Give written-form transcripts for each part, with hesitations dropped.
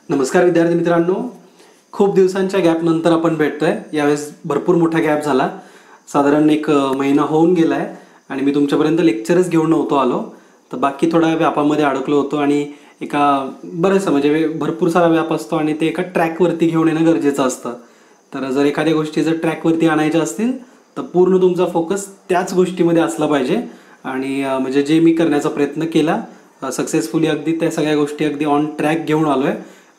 नमस्कार विद्यार्थी मित्रांनो, खूप दिवसांच्या गॅप नंतर आपण भेटतोय। यावेळेस भरपूर मोठा गॅप झाला, साधारण एक महिना होऊन गेलाय आणि मी तुमच्यापर्यंत लेक्चरच घेऊन नव्हतो आलो। तर बाकी थोडा व्यापामध्ये अडकलो होतो आणि एका बरेच म्हणजे भरपूर सारा व्याप असतो आणि ते एका ट्रॅकवरती घेऊन येणं गरजेचं असतं। तर जर एखाद्या गोष्टी जर ट्रॅकवरती आणायच्या असतील तर पूर्ण तुमचा फोकस त्याच गोष्टीमध्ये असला पाहिजे आणि म्हणजे जे मी करण्याचा प्रयत्न केला सक्सेसफुली, अगदी त्या सगळ्या गोष्टी अगदी ऑन ट्रॅक घेऊन आलोय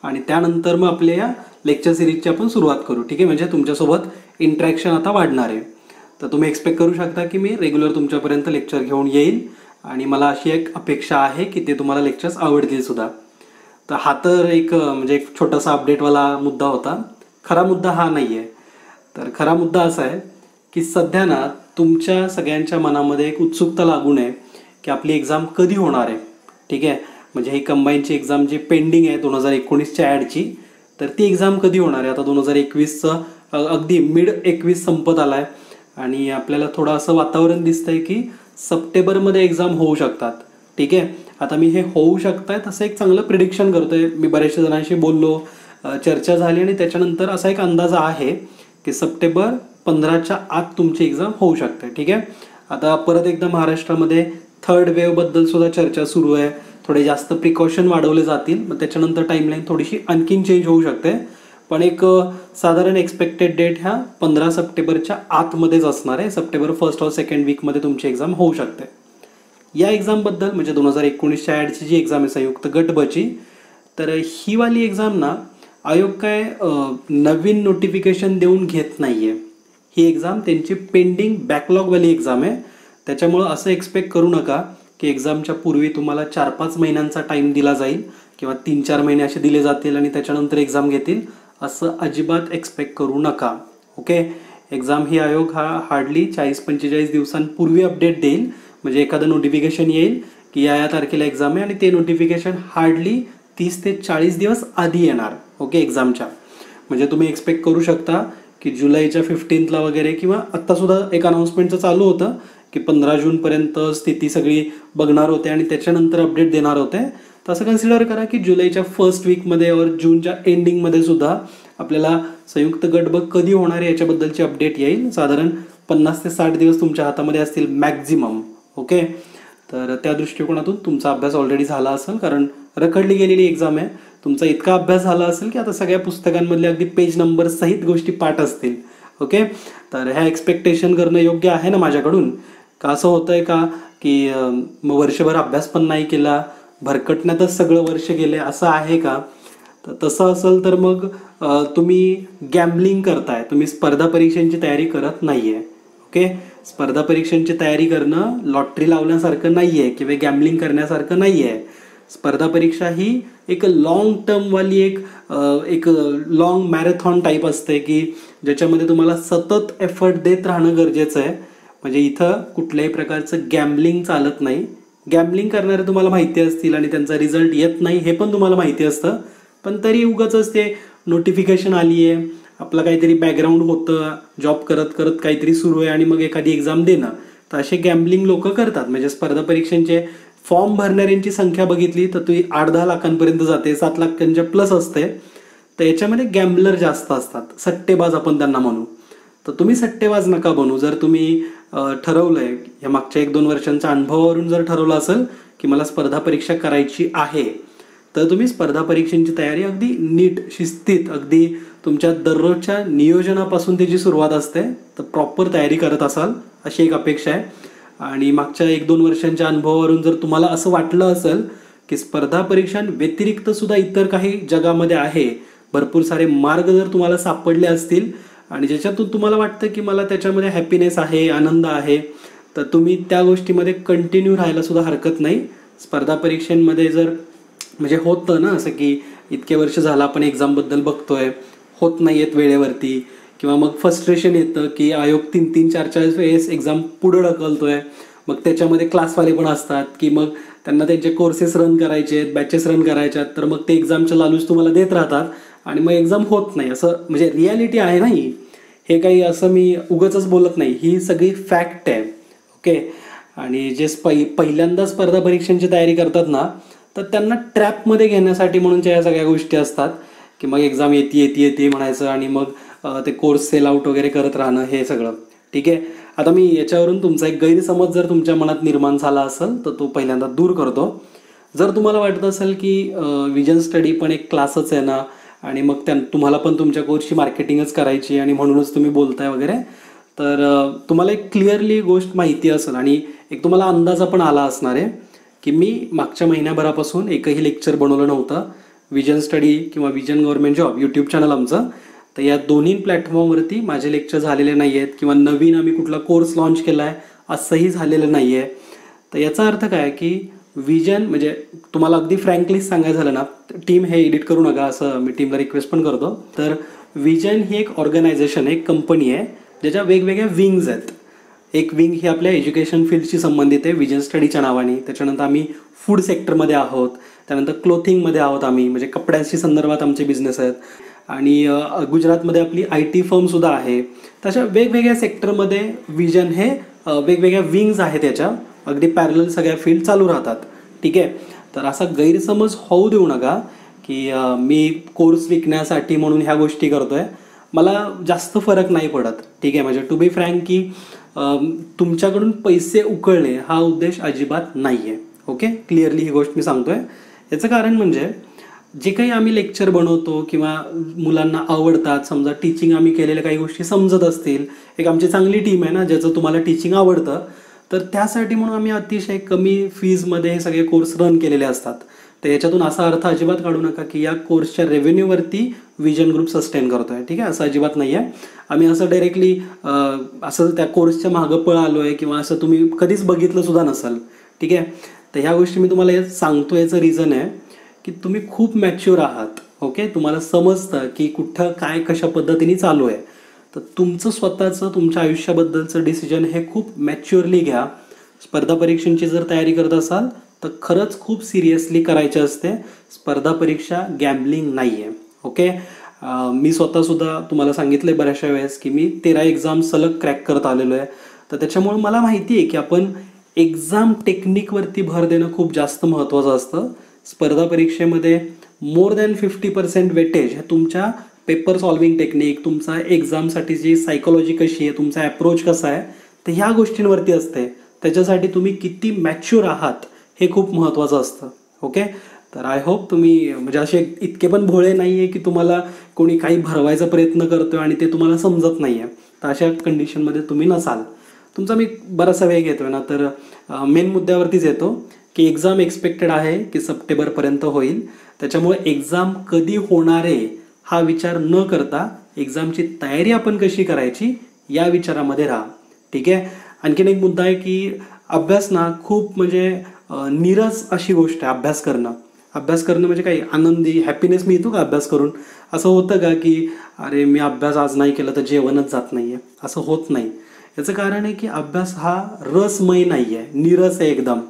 आणि त्यानंतर मग आपल्या या लेक्चर सिरीजची आपण सुरुवात करू। ठीक आहे, म्हणजे तुमच्यासोबत इंटरॅक्शन आता वाढणार आहे। तर तुम्ही एक्सपेक्ट करू शकता की मी रेग्युलर तुमच्यापर्यंत लेक्चर घेऊन येईल आणि मला अशी एक अपेक्षा आहे की ते तुम्हाला लेक्चर्स आवडतील सुद्धा। तर हा तर एक म्हणजे एक छोटासा अपडेटवाला मुद्दा होता। खरा मुद्दा हा नाही आहे। तर खरा मुद्दा असा आहे की सध्या ना तुमच्या सगळ्यांच्या मनामध्ये एक उत्सुकता लागून आहे की आपली एक्झाम कधी होणार आहे। ठीक आहे, म्हणजे ही कंबाईनची एक्झाम जी पेंडिंग आहे 2019च्या ॲडची, तर ती एक्झाम कधी होणार आहे। आता 2021चं अगदी मिड 21 संपत आला आहे आणि आपल्याला थोडं असं वातावरण दिसतंय की सप्टेंबरमध्ये एक्झाम होऊ शकतात। ठीक आहे, आता मी हे होऊ शकतायत असं एक चांगलं प्रिडिक्शन करतोय। मी बऱ्याचशा जणांशी बोललो, चर्चा झाली आणि त्याच्यानंतर असा एक अंदाज आहे की सप्टेंबर 15च्या आत तुमची एक्झाम होऊ शकते। ठीक आहे, आता परत एकदा महाराष्ट्रामध्ये थर्ड वेव्हबद्दल सुद्धा चर्चा सुरू आहे। थोडे जास्त प्रिकॉशन वाढवले जातील, मग त्याच्यानंतर टाईमलाईन थोडीशी आणखीन चेंज होऊ शकते, पण एक साधारण एक्सपेक्टेड डेट ह्या 15 सप्टेंबरच्या आतमध्येच असणार आहे। सप्टेंबर 1st और 2nd वीकमध्ये तुमची एक्झाम होऊ शकते। या एक्झामबद्दल म्हणजे 2019च्या ॲडची जी एक्झाम आहे संयुक्त गट ब ची, तर ही वाली एक्झाम ना आयोग काय नवीन नोटिफिकेशन देऊन घेत नाहीये। ही एक्झाम त्यांची पेंडिंग बॅकलॉगवाली एक्झाम आहे। त्याच्यामुळं असं एक्सपेक्ट करू नका की एक्झामच्या पूर्वी तुम्हाला 4-5 महिन्यांचा टाईम दिला जाईल किंवा 3-4 महिने असे दिले जातील आणि त्याच्यानंतर एक्झाम घेतील, असं अजिबात एक्सपेक्ट करू नका। ओके, एक्झाम ही आयोग हा हार्डली 40-45 दिवसांपूर्वी अपडेट देईल। म्हणजे एखादं नोटिफिकेशन येईल की या तारखेला एक्झाम आहे आणि ते नोटिफिकेशन हार्डली 30 ते 40 दिवस आधी येणार। ओके, एक्झामच्या म्हणजे तुम्ही एक्सपेक्ट करू शकता की जुलैच्या 15ला वगैरे किंवा आत्तासुद्धा एक अनाऊन्समेंटचं चालू होतं की 15 जूनपर्यंत स्थिती सगळी बघणार होते आणि त्याच्यानंतर अपडेट देणार होते। तर असं कन्सिडर करा की जुलैच्या फर्स्ट वीकमध्ये और जूनच्या एंडिंगमध्ये सुद्धा आपल्याला संयुक्त गट ब कधी होणार आहे याच्याबद्दलची अपडेट येईल। साधारण 50 ते 60 दिवस तुमच्या हातामध्ये असतील मॅक्झिमम। ओके, तर त्या दृष्टिकोनातून तुमचा अभ्यास ऑलरेडी झाला असेल, कारण रखडली गेलेली एक्झाम आहे। तुमचा इतका अभ्यास झाला असेल की आता सगळ्या पुस्तकांमधले अगदी पेज नंबर सहित गोष्टी पाठ असतील। ओके, तर ह्या एक्सपेक्टेशन करणं योग्य आहे ना माझ्याकडून? का असं होतंय का की मग वर्षभर अभ्यास पण नाही केला, भरकटण्यातच सगळं वर्ष गेले, असं आहे का? तर तसं असेल तर मग तुम्ही गॅम्बलिंग करताय, तुम्ही स्पर्धा परीक्षांची तयारी करत नाहीये। ओके, स्पर्धा परीक्षांची तयारी करणं लॉटरी लावण्यासारखं नाहीये किंवा गॅम्बलिंग करण्यासारखं नाहीये। स्पर्धा परीक्षा ही एक लॉंग टर्मवाली एक लॉंग मॅरेथॉन टाईप असते की ज्याच्यामध्ये तुम्हाला सतत एफर्ट देत राहणं गरजेचं आहे। म्हणजे इथं कुठल्याही प्रकारचं गॅम्बलिंग चालत नाही। गॅम्बलिंग करणारे तुम्हाला माहिती असतील आणि त्यांचा रिझल्ट येत नाही हे पण तुम्हाला माहिती असतं, पण तरी उगाचच ते नोटिफिकेशन आली आहे, आपलं काहीतरी बॅकग्राऊंड होतं, जॉब करत करत काहीतरी सुरू आहे आणि मग एखादी एक्झाम देणं, तर असे गॅम्बलिंग लोक करतात। म्हणजे स्पर्धा परीक्षांचे फॉर्म भरणाऱ्यांची संख्या बघितली तर ती 8-10 लाखांपर्यंत जाते, 7 लाखांच्या प्लस असते। तर याच्यामध्ये गॅम्बलर जास्त असतात, सट्टेबाज आपण त्यांना म्हणू। तर तुम्ही सट्टेबाज नका बनू। जर तुम्ही ठरवलंय, या मागच्या 1-2 वर्षांच्या अनुभवावरून जर ठरवलं असेल की मला स्पर्धा परीक्षा करायची आहे, तर तुम्ही स्पर्धा परीक्षांची तयारी अगदी नीट शिस्तीत, अगदी तुमच्या दररोजच्या नियोजनापासून त्याची सुरुवात असते, तर प्रॉपर तयारी करत असाल अशी एक अपेक्षा आहे। आणि मागच्या 1-2 वर्षांच्या अनुभवावरून जर तुम्हाला असं वाटलं असेल की स्पर्धा परीक्षांव्यतिरिक्त सुद्धा इतर काही जगामध्ये आहे, भरपूर सारे मार्ग जर तुम्हाला सापडले असतील आणि ज्याच्यातून तुम्हाला वाटतं की मला त्याच्यामध्ये हॅपीनेस आहे, आनंद आहे, तर तुम्ही त्या गोष्टीमध्ये कंटिन्यू राहायला सुद्धा हरकत नाही। स्पर्धा परीक्षांमध्ये जर म्हणजे होतं ना असं की इतके वर्ष झालं आपण एक्झामबद्दल बघतोय, होत नाही आहेत वेळेवरती, किंवा मग फ्रस्ट्रेशन येतं की आयोग 3-3, 4-4 वेळेस एक्झाम पुढे ढकलतोय। मग त्याच्यामध्ये क्लासवाले पण असतात की मग त्यांना त्यांचे कोर्सेस रन करायचे आहेत, बॅचेस रन करायच्या आहेत, तर मग ते एक्झामच्या लालूच तुम्हाला देत राहतात आणि मग एक्झाम होत नाही। असं म्हणजे रियालिटी आहे ना ही, हे काही असं मी उगाचच बोलत नाही, ही सगळी फॅक्ट आहे। ओके, आणि जे पहिल्यांदा स्पर्धा परीक्षांची तयारी करतात ना, तर त्यांना ट्रॅपमध्ये घेण्यासाठी म्हणूनच्या या सगळ्या गोष्टी असतात की मग एक्झाम येते म्हणायचं आणि मग ते कोर्स सेल आउट वगैरे करत राहणं हे सगळं. ठीक आहे, आता मी याच्यावरून तुमचा एक गैरसमज जर तुमच्या मनात निर्माण झाला असेल तर तो पहिल्यांदा दूर करतो. जर तुम्हाला वाटत असेल की विजन स्टडी पण एक क्लासच आहे ना आणि मग तुम्हाला पण तुमच्या कोर्सची मार्केटिंगच करायची आणि म्हणूनच तुम्ही बोलताय वगैरे, तर तुम्हाला एक क्लिअरली गोष्ट माहिती असेल आणि एक तुम्हाला अंदाजा पण आला असणार आहे की मी मागच्या महिन्याभरापासून एकही लेक्चर बनवलं नव्हतं. विजन स्टडी किंवा vision government job YouTube channel आमचं, तर या दोन्ही प्लॅटफॉर्मवरती माझे लेक्चर झालेले नाही आहेत किंवा नवीन आम्ही कुठला कोर्स लॉन्च केला आहे असंही झालेलं नाही आहे. तर याचा अर्थ काय की विजन म्हणजे तुम्हाला अगदी फ्रँकली सांगायचं झालं ना, टीम हे एडिट करू नका असं मी टीमला रिक्वेस्ट पण करतो. तर विजन ही एक ऑर्गनायझेशन, एक कंपनी आहे ज्याच्या वेगवेगळ्या विंग्ज आहेत. एक विंग ही आपल्या एज्युकेशन फील्डशी संबंधित आहे विजन स्टडीच्या नावाने. त्याच्यानंतर आम्ही फूड सेक्टरमध्ये आहोत, त्यानंतर क्लोथिंगमध्ये आहोत आम्ही, म्हणजे कपड्यांशी संदर्भात आमचे बिझनेस आहेत. आणि गुजरातमध्ये आपली IT फर्मसुद्धा आहे. तशा वेगवेगळ्या सेक्टरमध्ये विजन हे वेगवेगळ्या विंग्ज आहेत, याच्या अगदी पॅरलल सगळ्या फील्ड चालू राहतात. ठीक आहे, तर असा गैरसमज होऊ देऊ नका की मी कोर्स विकण्यासाठी म्हणून ह्या गोष्टी करतोय. मला जास्त फरक नाही पडत. ठीक आहे, म्हणजे टू बी फ्रँक की तुमच्याकडून पैसे उकळणे हा उद्देश अजिबात नाही आहे. ओके, क्लिअरली ही गोष्ट मी सांगतोय. याचं कारण म्हणजे जे काही आम्ही लेक्चर बनवतो किंवा मुलांना आवडतात, समजा टीचिंग आम्ही केलेल्या काही गोष्टी समजत असतील, एक आमची चांगली टीम आहे ना ज्याचं तुम्हाला टीचिंग आवडतं, तर त्यासाठी म्हणून आम्ही अतिशय कमी फीजमध्ये हे सगळे कोर्स रन केलेले असतात. तर याच्यातून असा अर्थ अजिबात काढू नका की या कोर्सच्या रेव्हेन्यूवरती विजन ग्रुप सस्टेन करतोय. ठीक आहे, असं अजिबात नाही आहे. आम्ही असं डायरेक्टली असं त्या कोर्सच्या मागं पळ आलो आहे किंवा असं तुम्ही कधीच बघितलं सुद्धा नसाल. ठीक आहे, तर ह्या गोष्टी मी तुम्हाला सांगतो. याचं रिझन आहे की तुम्ही खूप मॅच्युअर आहात. ओके, तुम्हाला समजतं की कुठं काय कशा पद्धतीने चालू आहे. तर तुमचं स्वतःचं तुमच्या आयुष्याबद्दलचं डिसिजन हे खूप मॅच्युअरली घ्या. स्पर्धा परीक्षांची जर तयारी करत असाल तर खरंच खूप सिरियसली करायचे असते. स्पर्धा परीक्षा गॅम्बलिंग नाही आहे. ओके, मी स्वतःसुद्धा तुम्हाला सांगितलं बऱ्याचशा वेळेस की मी 13 एक्झाम सलग क्रॅक करत आलेलो आहे. तर त्याच्यामुळे मला माहिती आहे की आपण एक्झाम टेक्निकवरती भर देणं खूप जास्त महत्त्वाचं असतं. स्पर्धा परीक्षेमध्ये मोर दॅन 50% वेटेज हे तुमच्या पेपर सॉल्विंग टेक्निक, तुमचा एक्झामसाठीची सायकोलॉजी कशी आहे, तुमचा अप्रोच कसा आहे, तर ह्या गोष्टींवरती असते. त्याच्यासाठी तुम्ही किती मॅच्युअर आहात हे खूप महत्त्वाचं असतं. ओके, तर आय होप तुम्ही म्हणजे असे इतके पण भोळे नाही आहे की तुम्हाला कोणी काही भरवायचा प्रयत्न करतोय आणि ते तुम्हाला समजत नाही आहे. तर अशा कंडिशनमध्ये तुम्ही नसाल. तुमचा मी बराचसा वेळ घेतोय ना, तर मेन मुद्द्यावरतीच येतो की एक्झाम एक्सपेक्टेड आहे की सप्टेंबरपर्यंत होईल. त्याच्यामुळे एक्झाम कधी होणार आहे हा विचार न करता एक्झामची तयारी आपण कशी करायची या विचारामध्ये राहा. ठीक आहे, आणखीन एक मुद्दा आहे की अभ्यास ना खूप म्हणजे नीरस अशी गोष्ट आहे अभ्यास करणं. अभ्यास करणं म्हणजे काही आनंदी हॅपीनेस मिळतो का अभ्यास करून? असं होतं का की अरे मी अभ्यास आज नाही केलं तर जेवणच जात नाही आहे? असं होत नाही. याचं कारण आहे की अभ्यास हा रसमय नाही आहे, नीरस आहे एकदम.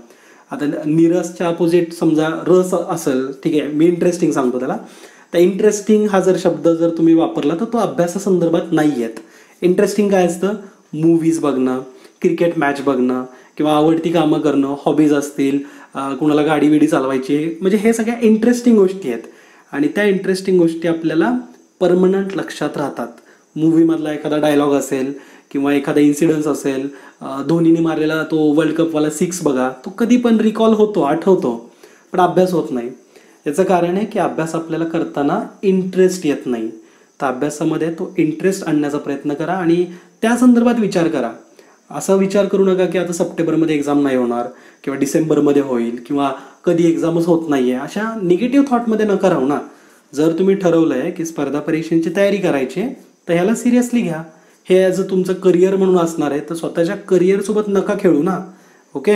आता नीरसच्या अपोजिट समजा रस असेल, ठीक आहे, मी इंटरेस्टिंग सांगतो त्याला. तर इंटरेस्टिंग हा जर शब्द जर तुम्ही वापरला तर तो अभ्यासासंदर्भात नाही आहेत. इंटरेस्टिंग काय असतं? मूव्हीज बघणं, क्रिकेट मॅच बघणं किंवा आवडती कामं करणं, हॉबीज असतील, कुणाला गाडी बिडी चालवायची, म्हणजे हे सगळ्या इंटरेस्टिंग गोष्टी आहेत. आणि त्या इंटरेस्टिंग गोष्टी आपल्याला परमनंट लक्षात राहतात. मूव्हीमधला एखादा डायलॉग असेल किंवा एखादा इन्सिडन्स असेल, धोनीने मारलेला तो वर्ल्ड कपवाला 6 बघा, तो कधी पण रिकॉल होतो, आठवतो, पण अभ्यास होत नाही. याचं कारण आहे की अभ्यास आपल्याला करताना इंटरेस्ट येत नाही. तर अभ्यासामध्ये तो इंटरेस्ट आणण्याचा प्रयत्न करा आणि त्या संदर्भात विचार करा. असा विचार करू नका की आता सप्टेंबरमध्ये एक्झाम नाही होणार किंवा डिसेंबरमध्ये होईल किंवा कधी एक्झामच होत नाही आहे, अशा निगेटिव्ह थॉटमध्ये नका राहू ना. जर तुम्ही ठरवलं आहे की स्पर्धा परीक्षांची तयारी करायची तर ह्याला सिरियसली घ्या. हे ॲज अ तुमचं करिअर म्हणून असणार आहे, तर स्वतःच्या करिअरसोबत नका खेळू ना. ओके,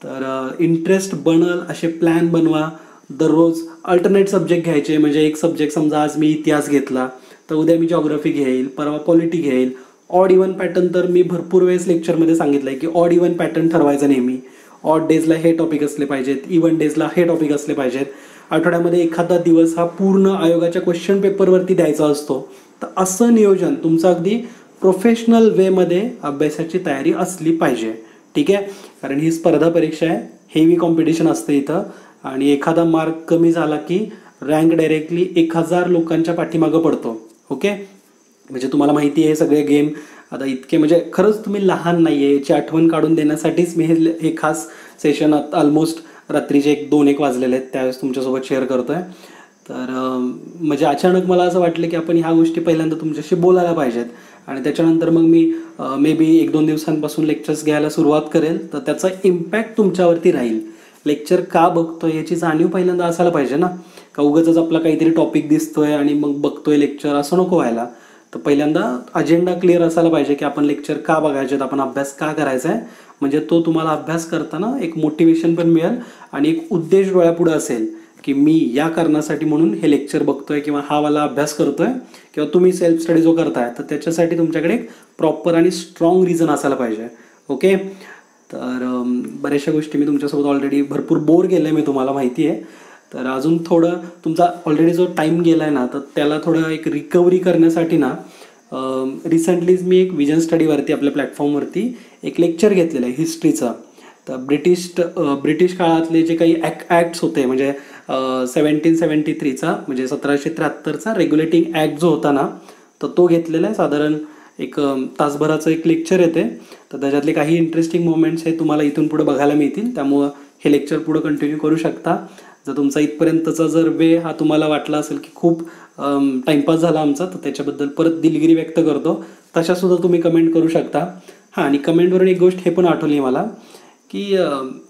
तर इंटरेस्ट बनल असे प्लॅन बनवा. दररोज अल्टरनेट सब्जेक्ट घ्यायचे, म्हणजे एक सब्जेक्ट समजा आज मी इतिहास घेतला तर उद्या मी जॉग्राफी घेईल, परवा पॉलिटी घेईल. ऑड इव्हन पॅटर्न तर मी भरपूर वेळेस लेक्चरमध्ये सांगितलं आहे की ऑड इव्हन पॅटर्न ठरवायचं नेहमी. ऑड डेजला हे टॉपिक असले पाहिजेत, इव्हन डेजला हे टॉपिक असले पाहिजेत. आठवड्यामध्ये एखादा दिवस हा पूर्ण आयोगाच्या क्वेश्चन पेपरवरती द्यायचा असतो. तर असं नियोजन तुमचं अगदी प्रोफेशनल वेमध्ये अभ्यासाची तयारी असली पाहिजे. ठीक आहे, कारण ही स्पर्धा परीक्षा आहे, हेवी कॉम्पिटिशन असतं इथं आणि एखादा मार्क कमी झाला की रँक डायरेक्टली 1000 लोकांच्या पाठीमागं पडतो. ओके, म्हणजे तुम्हाला माहिती आहे हे सगळे गेम आता इतके म्हणजे खरंच तुम्ही लहान नाही आहे याची आठवण काढून देण्यासाठीच मी हे खास सेशन आता ऑलमोस्ट रात्रीचे 2-1 वाजलेले आहेत त्यावेळेस तुमच्यासोबत शेअर करतो आहे. तर म्हणजे अचानक मला असं वाटलं की आपण ह्या गोष्टी पहिल्यांदा तुमच्याशी बोलायला पाहिजेत आणि त्याच्यानंतर मग मी मे बी 1-2 दिवसांपासून लेक्चर्स घ्यायला सुरुवात करेल. तर त्याचा इम्पॅक्ट तुमच्यावरती राहील. लेक्चर का बघतोय याची जाणीव पहिल्यांदा असायला पाहिजे ना, का उगाचच आपला काहीतरी टॉपिक दिसतोय आणि मग बघतोय लेक्चर, असं नको व्हायला. तर पहिल्यांदा अजेंडा क्लिअर असायला पाहिजे की आपण लेक्चर का बघायचे, आपण अभ्यास का करायचा आहे. म्हणजे तो तुम्हाला अभ्यास करताना एक मोटिवेशन पण मिळेल आणि एक उद्देश डोळ्यापुढे असेल की मी या कारणासाठी म्हणून हे लेक्चर बघतोय किंवा हा वाला अभ्यास करतोय किंवा तुम्ही सेल्फ स्टडी जो करताय तर त्याच्यासाठी तुमच्याकडे एक प्रॉपर आणि स्ट्रॉंग रिझन असायला पाहिजे. ओके, तर बऱ्याचशा गोष्टी मी तुमच्यासोबत ऑलरेडी भरपूर बोर केलं आहे, मी तुम्हाला माहिती आहे. तर अजून थोडं तुमचा ऑलरेडी जो टाईम गेला आहे ना तर त्याला थोडं एक रिकव्हरी करण्यासाठी ना रिसेंटलीच मी एक विजन स्टडीवरती आपल्या प्लॅटफॉर्मवरती एक लेक्चर घेतलेलं आहे हिस्ट्रीचं. तर ब्रिटिश काळातले जे काही ॲक्ट्स होते म्हणजे 1773चा म्हणजे 1773चा रेग्युलेटिंग ॲक्ट जो होता ना तर तो घेतलेला आहे. साधारण एक तासभराचं एक लेक्चर येते. तर त्याच्यातले काही इंटरेस्टिंग मोमेंट्स हे तुम्हाला इथून पुढे बघायला मिळतील. त्यामुळं हे लेक्चर पुढं कंटिन्यू करू शकता. जर तुमचा इथपर्यंतचा जर वेळ हा तुम्हाला वाटला असेल की खूप टाईमपास झाला आमचा तर त्याच्याबद्दल परत दिलगिरी व्यक्त करतो. तशासुद्धा तुम्ही कमेंट करू शकता. हां, आणि कमेंटवरून एक गोष्ट हे पण आठवली मला की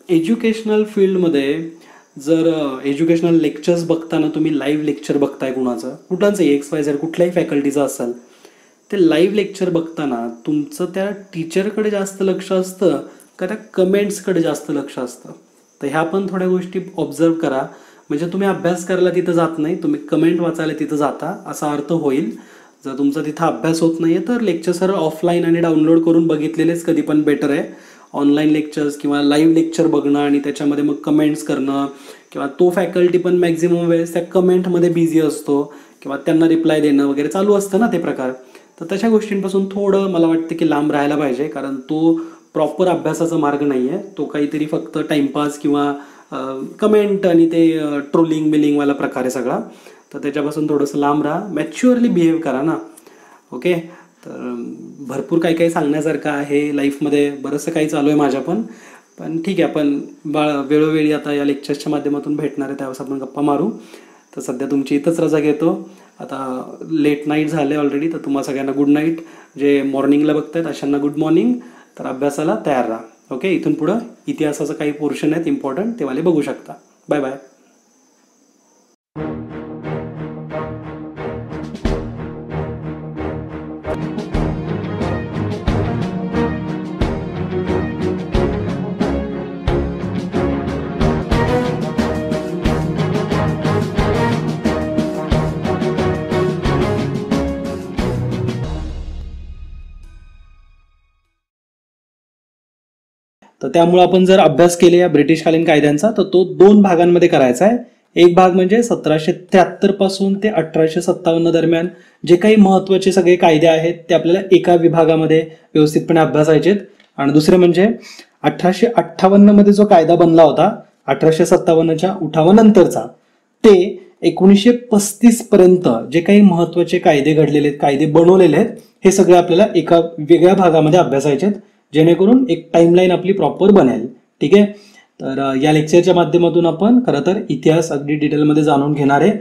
एज्युकेशनल फील्डमध्ये जर एज्युकेशनल लेक्चर्स बघताना तुम्ही लाईव्ह लेक्चर बघताय कुठलंच XYZ कुठल्याही फॅकल्टीचं असेल ते लाईव्ह लेक्चर बघताना तुमचं त्या टीचरकडे जास्त लक्ष असतं का त्या कमेंट्सकडे जास्त लक्ष असतं. तर ह्या पण थोड्या गोष्टी ऑब्झर्व करा. म्हणजे तुम्ही अभ्यास करायला तिथं जात नाही, तुम्ही कमेंट वाचायला तिथं जाता असा अर्थ होईल. जर तुमचा तिथं अभ्यास होत नाही आहे तर लेक्चर सरळ ऑफलाईन आणि डाउनलोड करून बघितलेलेच कधी पण बेटर आहे. ऑनलाईन लेक्चर्स किंवा लाईव्ह लेक्चर बघणं आणि त्याच्यामध्ये मग कमेंट्स करणं किंवा तो फॅकल्टी पण मॅक्झिमम वेळेस त्या कमेंटमध्ये बिझी असतो किंवा त्यांना रिप्लाय देणं वगैरे चालू असतं ना ते प्रकार. तर तशा गोष्टींपासून थोडं मला वाटतं की लांब राहायला पाहिजे, कारण तो प्रॉपर अभ्यासाचा मार्ग नाही आहे. तो काहीतरी फक्त टाईमपास किंवा कमेंट आणि ते ट्रोलिंग बिलिंगवाला प्रकार आहे सगळा. तर त्याच्यापासून थोडंसं लांब राहा, मॅच्युअरली बिहेव करा ना. ओके, तर भरपूर काही काही सांगण्यासारखं आहे लाईफमध्ये, बरंचसं काही चालू आहे माझ्या पण ठीक आहे. आपण वेळोवेळी आता या लेक्चर्सच्या माध्यमातून भेटणार आहे त्यावेळेस आपण गप्पा मारू. तर सध्या तुमची इथंच रजा घेतो. आता लेट नाईट झाले ऑलरेडी, तर तुम्हाला सगळ्यांना गुड नाईट. जे मॉर्निंगला बघतायत अशांना गुड मॉर्निंग. तर अभ्यासाला तयार राहा. ओके, इथून पुढं इतिहासाचं काही पोर्शन आहेत इम्पॉर्टंट ते वाले बघू शकता. Bye bye. तर त्यामुळे आपण जर अभ्यास केले या ब्रिटिशकालीन कायद्यांचा तर तो 2 भागांमध्ये करायचा आहे. एक भाग म्हणजे 1773 पासून ते 1857 दरम्यान जे काही महत्वाचे सगळे कायदे आहेत ते आपल्याला एका विभागामध्ये व्यवस्थितपणे अभ्यासायचे. आणि दुसरे म्हणजे 1858 मध्ये जो कायदा बनला होता 1857च्या उठावानंतरचा, ते 1935 पर्यंत जे काही महत्वाचे कायदे घडलेले आहेत, कायदे बनवलेले आहेत, हे सगळे आपल्याला एका वेगळ्या भागामध्ये अभ्यासायचे जेणेकरून एक टाइमलाईन आपली प्रॉपर बनेल. ठीक आहे, तर या लेक्चरच्या माध्यमातून आपण खरं तर इतिहास अगदी डिटेलमध्ये जाणून घेणार आहे.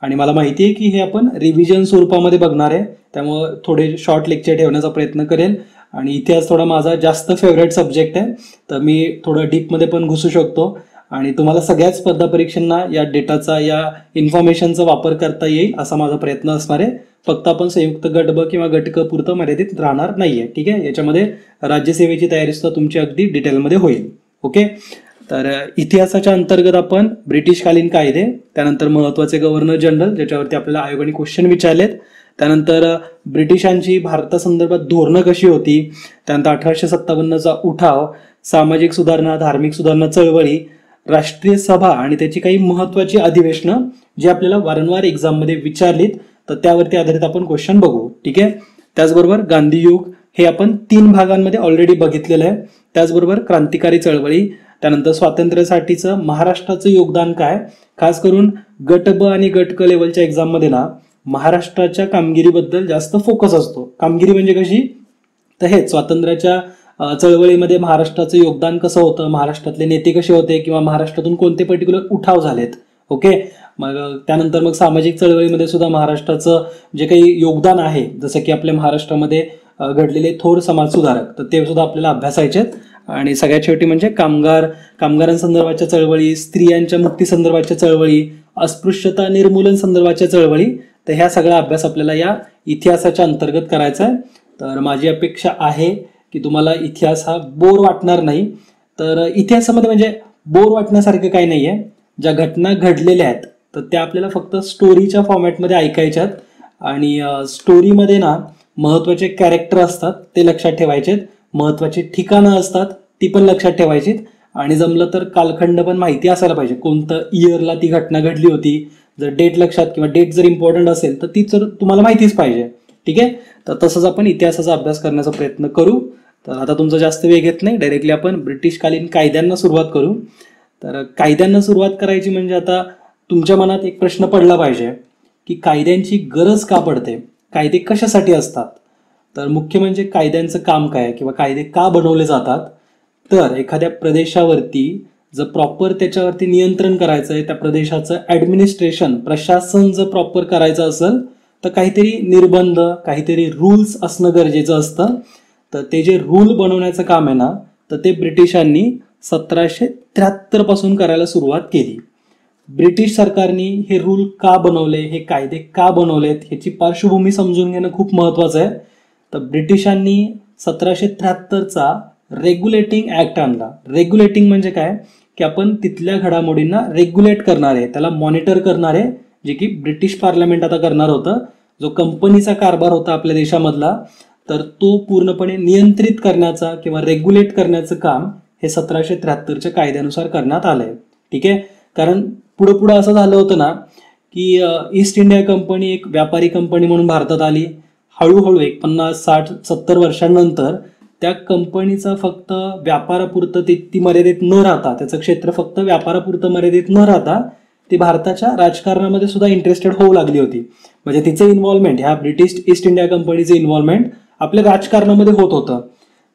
आणि मला माहिती आहे की हे आपण रिव्हिजन स्वरूपामध्ये बघणार आहे, त्यामुळं थोडे शॉर्ट लेक्चर ठेवण्याचा प्रयत्न करेल. आणि इतिहास थोडा माझा जास्त फेवरेट सब्जेक्ट आहे, तर मी थोडं डीपमध्ये पण घुसू शकतो आणि तुम्हाला सगळ्याच स्पर्धा परीक्षांना या डेटाचा या इन्फॉर्मेशनचा वापर करता येईल असा माझा प्रयत्न असणार आहे. फक्त आपण संयुक्त गट ब किंवा गट क पुरतं मर्यादित राहणार नाहीये. ठीक आहे, याच्यामध्ये राज्यसेवेची तयारी सुद्धा तुमची अगदी डिटेलमध्ये होईल. ओके, तर इतिहासाच्या अंतर्गत आपण ब्रिटिशकालीन कायदे, त्यानंतर महत्वाचे गव्हर्नर जनरल ज्याच्यावरती आपल्याला आयोगाने क्वेश्चन विचारलेत, त्यानंतर ब्रिटिशांची भारतासंदर्भात धोरणं कशी होती, त्यानंतर 1857चा उठाव, सामाजिक सुधारणा, धार्मिक सुधारणा चळवळी, राष्ट्रीय सभा आणि त्याची काही महत्वाची अधिवेशनं जी आपल्याला वारंवार एक्झाममध्ये विचारलीत, तर त्यावरती आधारित आपण क्वेश्चन बघू. ठीक आहे, त्याचबरोबर गांधी युग हे आपण 3 भागांमध्ये ऑलरेडी बघितलेलं आहे. त्याचबरोबर क्रांतिकारी चळवळी, त्यानंतर स्वातंत्र्यासाठीचं महाराष्ट्राचं योगदान काय, खास करून गट ब आणि गट क लेवलच्या एक्झाममध्ये ना महाराष्ट्राच्या कामगिरीबद्दल जास्त फोकस असतो. कामगिरी म्हणजे कशी, तर हेच स्वातंत्र्याच्या चळवळीमध्ये महाराष्ट्राचं योगदान कसं होतं, महाराष्ट्रातले नेते कसे होते किंवा महाराष्ट्रातून कोणते पर्टिक्युलर उठाव झालेत. ओके, मग त्यानंतर मग सामाजिक चळवळीमध्ये सुद्धा महाराष्ट्राचं जे काही योगदान आहे, जसं की आपल्या महाराष्ट्रामध्ये घडलेले थोर समाज सुधारक, तर ते सुद्धा आपल्याला अभ्यासायचे आहेत. आणि सगळ्यात शेवटी म्हणजे कामगारांसंदर्भाच्या चळवळी, स्त्रियांच्या मुक्ती संदर्भाच्या चळवळी, अस्पृश्यता निर्मूलन संदर्भाच्या चळवळी, तर ह्या सगळा अभ्यास आपल्याला या इतिहासाच्या अंतर्गत करायचा आहे. तर माझी अपेक्षा आहे की तुम्हाला इतिहास हा बोर वाटणार नाही. तर इतिहासामध्ये म्हणजे बोर वाटण्यासारखं काही नाही आहे. ज्या घटना घडलेल्या आहेत तर त्या आपल्याला फक्त स्टोरीच्या फॉर्मॅटमध्ये ऐकायच्यात आणि स्टोरीमध्ये ना महत्त्वाचे कॅरेक्टर असतात ते लक्षात ठेवायचेत, महत्त्वाची ठिकाणं असतात ती पण लक्षात ठेवायचीत आणि जमलं तर कालखंड पण माहिती असायला पाहिजे, कोणतं इयरला ती घटना घडली होती. जर डेट लक्षात किंवा डेट जर इम्पॉर्टंट असेल तर ती तर तुम्हाला माहितीच पाहिजे. ठीक आहे, तर तसंच आपण इतिहासाचा अभ्यास करण्याचा प्रयत्न करू. तर आता तुमचा जास्त वेळ घेत नाही, डायरेक्टली आपण ब्रिटिशकालीन कायद्यांना सुरुवात करू. तर कायद्यांना सुरुवात करायची म्हणजे आता तुमच्या मनात एक प्रश्न पडला पाहिजे की कायद्यांची गरज का पडते, कायदे कशासाठी असतात. तर मुख्य म्हणजे कायद्यांचं काम काय किंवा कायदे का बनवले जातात. तर एखाद्या प्रदेशावरती जर प्रॉपर त्याच्यावरती नियंत्रण करायचं आहे, त्या प्रदेशाचं ॲडमिनिस्ट्रेशन प्रशासन जर प्रॉपर करायचं असेल तर काहीतरी निर्बंध, काहीतरी रूल्स असणं गरजेचं असतं. तर ते जे रूल बनवण्याचं काम आहे ना, तर ते ब्रिटिशांनी 1773 पासून करायला सुरुवात केली. ब्रिटिश सरकारने हे रूल का बनवले, हे कायदे का बनवलेत, ह्याची पार्श्वभूमी समजून घेणं खूप महत्वाचं आहे. तर ब्रिटिशांनी 1773चा रेग्युलेटिंग ऍक्ट आणला. रेग्युलेटिंग म्हणजे काय की आपण तिथल्या घडामोडींना रेग्युलेट करणारे, त्याला मॉनिटर करणारे, जे की ब्रिटिश पार्लमेंट आता करणार होतं. जो कंपनीचा कारभार होता आपल्या देशामधला, तर तो पूर्णपणे नियंत्रित करण्याचा किंवा रेग्युलेट करण्याचं काम हे 1773च्या कायद्यानुसार करण्यात आलंय. ठीक आहे, कारण पुढं पुढं असं झालं होतं ना की ईस्ट इंडिया कंपनी एक व्यापारी कंपनी म्हणून भारतात आली. हळूहळू एक 50, 60, 70 वर्षांनंतर त्या कंपनीचा फक्त व्यापारापुरतं ती मर्यादित न राहता, त्याचं क्षेत्र फक्त व्यापारापुरतं मर्यादित न राहता ती भारताच्या राजकारणामध्ये सुद्धा इंटरेस्टेड होऊ लागली होती. म्हणजे तिचं इन्व्हॉल्वमेंट, ह्या ब्रिटिश ईस्ट इंडिया कंपनीचं इन्व्हॉल्वमेंट आपल्या राजकारणामध्ये होत होतं.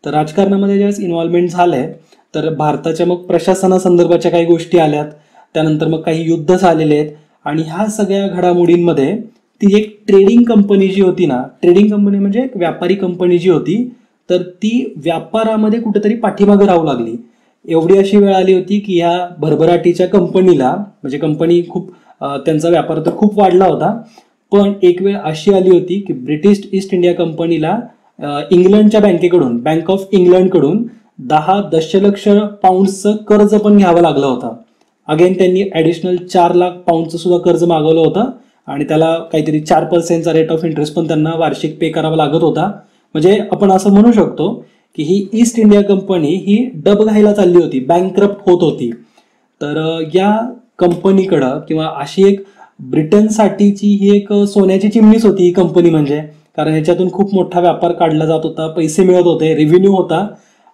तर राजकारणामध्ये ज्यावेळेस इन्व्हॉल्वमेंट झालंय तर भारताच्या मग प्रशासनासंदर्भाच्या काही गोष्टी आल्यात, त्यानंतर मग काही युद्ध झालेले आहेत आणि ह्या सगळ्या घडामोडींमध्ये ती एक ट्रेडिंग कंपनी जी होती ना, ट्रेडिंग कंपनी म्हणजे एक व्यापारी कंपनी जी होती, तर ती व्यापारामध्ये कुठेतरी पाठीमागे राहू लागली. एवढी अशी वेळ आली होती की ह्या भरभराटीच्या कंपनीला, म्हणजे कंपनी खूप त्यांचा व्यापार तर खूप वाढला होता, पण एक वेळ अशी आली होती की ब्रिटिश ईस्ट इंडिया कंपनीला इंग्लंडच्या बँकेकडून, बँक ऑफ इंग्लंडकडून 10 दशलक्ष पाऊंडचं कर्ज पण घ्यावं लागलं होतं. अगेन त्यांनी ॲडिशनल 4 लाख पाऊंडचं सुद्धा कर्ज मागवलं होतं आणि त्याला काहीतरी 4% रेट ऑफ इंटरेस्ट पण त्यांना वार्षिक पे करावा लागत होता. म्हणजे आपण असं म्हणू शकतो की ही ईस्ट इंडिया कंपनी ही डबघाईला चालली होती, बँकरप्ट होत होती. तर या कंपनीकडं किंवा अशी एक ब्रिटनसाठीची ही एक सोन्याची चिमणीच होती ही कंपनी, म्हणजे कारण ह्याच्यातून खूप मोठा व्यापार काढला जात होता, पैसे मिळत होते, रेव्हेन्यू होता.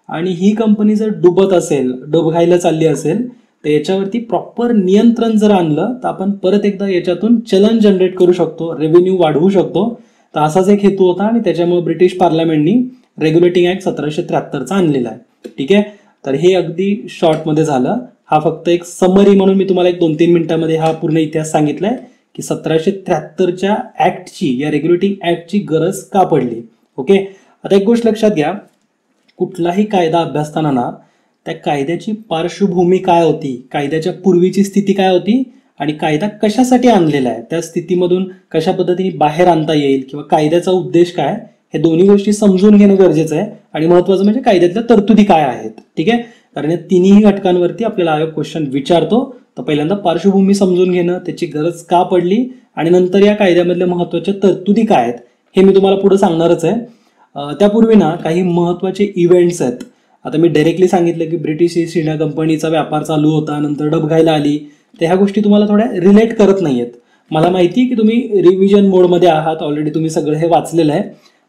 आणि ही कंपनी जर डुबत असेल, डबघाईला चालली असेल, तर याच्यावरती प्रॉपर नियंत्रण जर आणलं तर आपण परत एकदा याच्यातून चलन जनरेट करू शकतो, रेव्हेन्यू वाढवू शकतो. तर असाच एक हेतू होता आणि त्याच्यामुळे ब्रिटिश पार्लमेंटनी रेग्युलेटिंग ऍक्ट 1773चा आणलेला आहे. ठीक आहे, तर हे अगदी शॉर्टमध्ये झालं. हा फक्त एक समरी म्हणून मी तुम्हाला एक 2-3 मिनिटांमध्ये हा पूर्ण इतिहास सांगितलाय की 1773च्या ऍक्टची, या रेग्युलेटिंग ऍक्टची गरज का पडली. ओके, आता एक गोष्ट लक्षात घ्या, कुठलाही कायदा अभ्यासताना ना त्या कायद्याची पार्श्वभूमी काय होती, कायद्याच्या पूर्वीची स्थिती काय होती आणि कायदा कशासाठी आणलेला आहे, त्या स्थितीमधून कशा पद्धतीने बाहेर आणता येईल किंवा कायद्याचा उद्देश काय, हे दोन्ही गोष्टी समजून घेणं गरजेचं आहे. आणि महत्वाचं म्हणजे कायद्यातल्या तरतुदी काय आहेत. ठीक आहे, कारण या तिन्ही घटकांवरती आपल्याला आयोग क्वेश्चन विचारतो. तर पहिल्यांदा पार्श्वभूमी समजून घेणं, त्याची गरज का पडली आणि नंतर या कायद्यामधल्या महत्वाच्या तरतुदी काय आहेत हे मी तुम्हाला पुढे सांगणारच आहे. त्यापूर्वी ना काही महत्वाचे इव्हेंट्स आहेत. आता मी डायरेक्टली सांगितलं की ब्रिटिश ईस्ट इंडिया कंपनीचा व्यापार चालू होता, नंतर डबघाईला आली, तर ह्या गोष्टी तुम्हाला थोड्या रिलेट करत नाहीयेत. मला माहिती आहे की तुम्ही रिव्हिजन मोडमध्ये आहात, ऑलरेडी तुम्ही सगळं हे वाचलेलं आहे,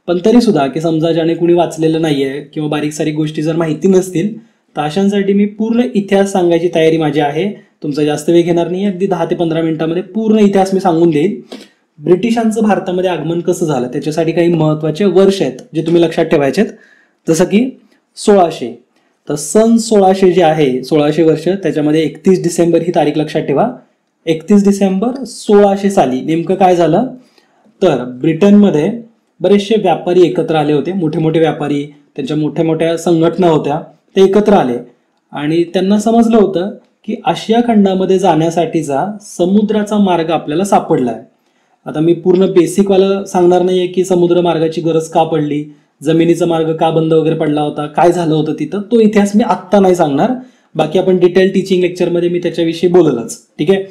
पण तरी सुद्धा की समजा ज्याने कुणी वाचलेलं नाहीये किंवा बारीक सारीक गोष्टी जर माहिती नसतील तर अशांसाठी मी पूर्ण इतिहास सांगायची तयारी माझी आहे. तुमचा जास्त वेळ घेणार नाही, अगदी 10 ते 15 मिनिटांमध्ये पूर्ण इतिहास मी सांगून देईन. ब्रिटिशांचं भारतामध्ये आगमन कसं झालं त्याच्यासाठी काही महत्त्वाचे वर्ष आहेत जे तुम्ही लक्षात ठेवायचे आहेत. जसं की 1600, तर सन 1600 जे आहे 1600 वर्ष, त्याच्यामध्ये 31 डिसेंबर ही तारीख लक्षात ठेवा. 31 डिसेंबर 1600 साली नेमकं काय झालं, तर ब्रिटनमध्ये बरेचसे व्यापारी एकत्र आले होते. मोठे मोठे व्यापारी, त्यांच्या मोठ्या मोठ्या संघटना होत्या, ते एकत्र आले आणि त्यांना समजलं होतं की आशिया खंडामध्ये जाण्यासाठीचा समुद्राचा मार्ग आपल्याला सापडला आहे. आता मी पूर्ण बेसिकवाला सांगणार नाहीये की समुद्र मार्गाची गरज का पडली, जमिनीचा मार्ग का बंद वगैरे पडला होता, काय झालं होतं तिथं, तो इतिहास मी आत्ता नाही सांगणार. बाकी आपण डिटेल टीचिंग लेक्चरमध्ये मी त्याच्याविषयी बोललच, ठीक आहे.